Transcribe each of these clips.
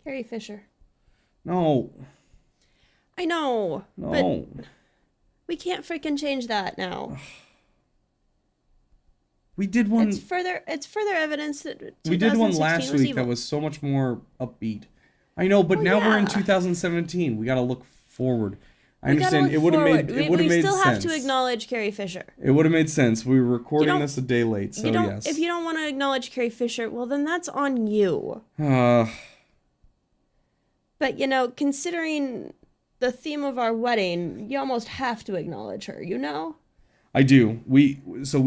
Carrie Fisher. No. I know. No. But we can't freaking change that now. We did one. It's further evidence that We did one last week evil. that was so much more upbeat. I know, but now we're in 2017. We got to look forward. I understand it would have made sense. We still have to acknowledge Carrie Fisher. It would have made sense. We were recording this a day late, so yes. If you don't want to acknowledge Carrie Fisher, well then that's on you. But considering the theme of our wedding, you almost have to acknowledge her, I do. We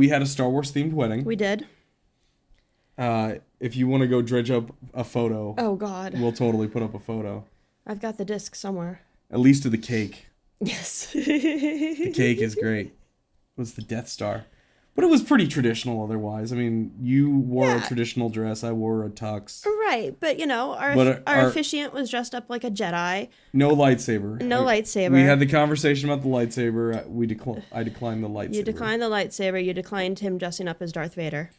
had a Star Wars themed wedding. We did. If you want to go dredge up a photo, oh God, we'll totally put up a photo. I've got the disc somewhere. At least of the cake. Yes. The cake is great. It was the Death Star. But it was pretty traditional otherwise. I mean, you wore a traditional dress. I wore a tux. Right. But, our officiant was dressed up like a Jedi. No lightsaber. No lightsaber. We had the conversation about the lightsaber. I declined the lightsaber. You declined the lightsaber. You declined him dressing up as Darth Vader.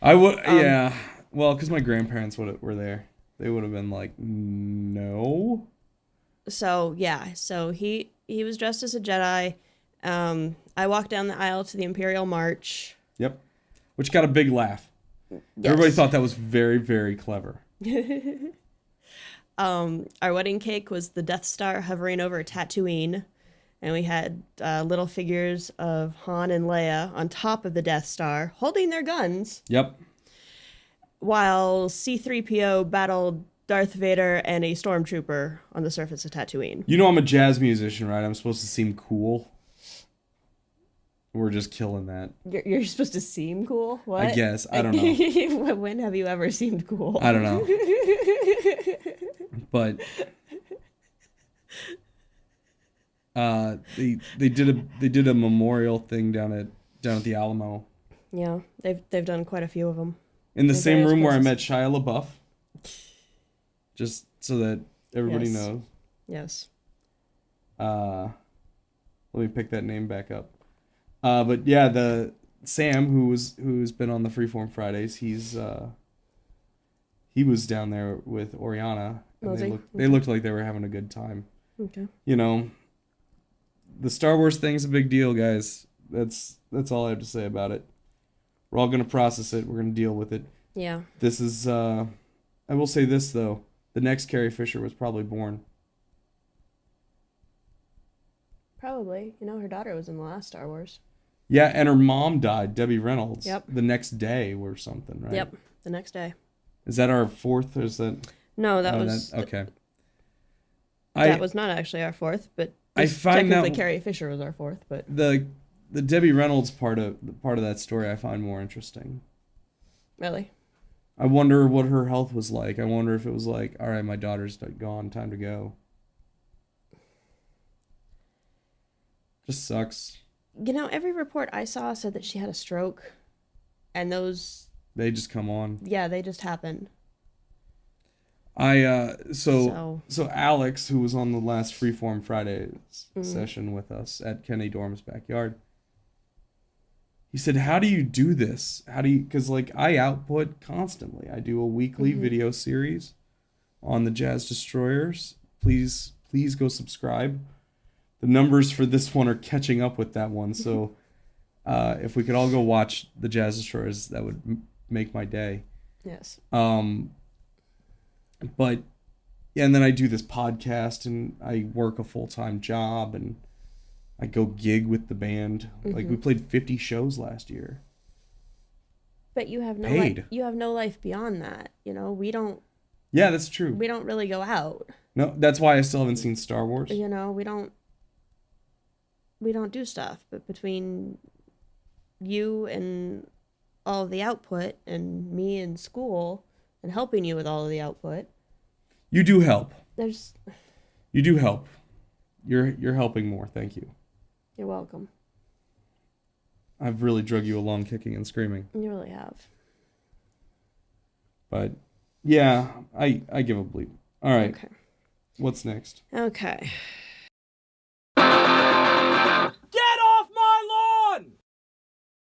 I would, yeah. Well, because my grandparents were there. They would have been like, no. So, yeah. So, he was dressed as a Jedi. I walked down the aisle to the Imperial March. Yep. Which got a big laugh. Yes. Everybody thought that was very, very clever. Our wedding cake was the Death Star hovering over Tatooine. And we had little figures of Han and Leia on top of the Death Star, holding their guns. Yep. While C-3PO battled Darth Vader and a stormtrooper on the surface of Tatooine. You know I'm a jazz musician, right? I'm supposed to seem cool. We're just killing that. You're supposed to seem cool? What? I guess. I don't know. When have you ever seemed cool? I don't know. But they did a memorial thing down at the Alamo. Yeah, they've done quite a few of them. In the same room where I met Shia LaBeouf. Just so that everybody knows. Yes. Let me pick that name back up. But yeah, the Sam who's been on the Freeform Fridays, he was down there with Oriana, and they looked like they were having a good time. Okay. The Star Wars thing's a big deal, guys. That's all I have to say about it. We're all gonna process it. We're gonna deal with it. Yeah. This is. I will say this though: the next Carrie Fisher was probably born. Probably. Her daughter was in the last Star Wars. Yeah, and her mom died, Debbie Reynolds. Yep. The next day or something, right? Yep, the next day. Is that our fourth, or is that... No, that was... okay. That was not actually our fourth, but technically Carrie Fisher was our fourth, but... The Debbie Reynolds part of that story I find more interesting. Really? I wonder what her health was like. I wonder if it was like, all right, my daughter's gone, time to go. Just sucks. Every report I saw said that she had a stroke, and those... They just come on. Yeah, they just happen. So Alex, who was on the last Freeform Fridays session with us at Kenny Dorm's backyard, he said, how do you do this? Because I output constantly. I do a weekly video series on the Jazz Destroyers. Please go subscribe. The numbers for this one are catching up with that one. So if we could all go watch the Jazz Destroyers, that would make my day. Yes. But yeah, and then I do this podcast, and I work a full-time job, and I go gig with the band. Like we played 50 shows last year. But you have no life beyond that. We don't. Yeah, that's true. We don't really go out. No, that's why I still haven't seen Star Wars. We don't do stuff, but between you and all of the output and me in school and helping you with all of the output. You do help. You do help. You're helping more. Thank you. You're welcome. I've really drug you along kicking and screaming. You really have. But yeah, I give a bleep. All right. Okay. What's next? Okay.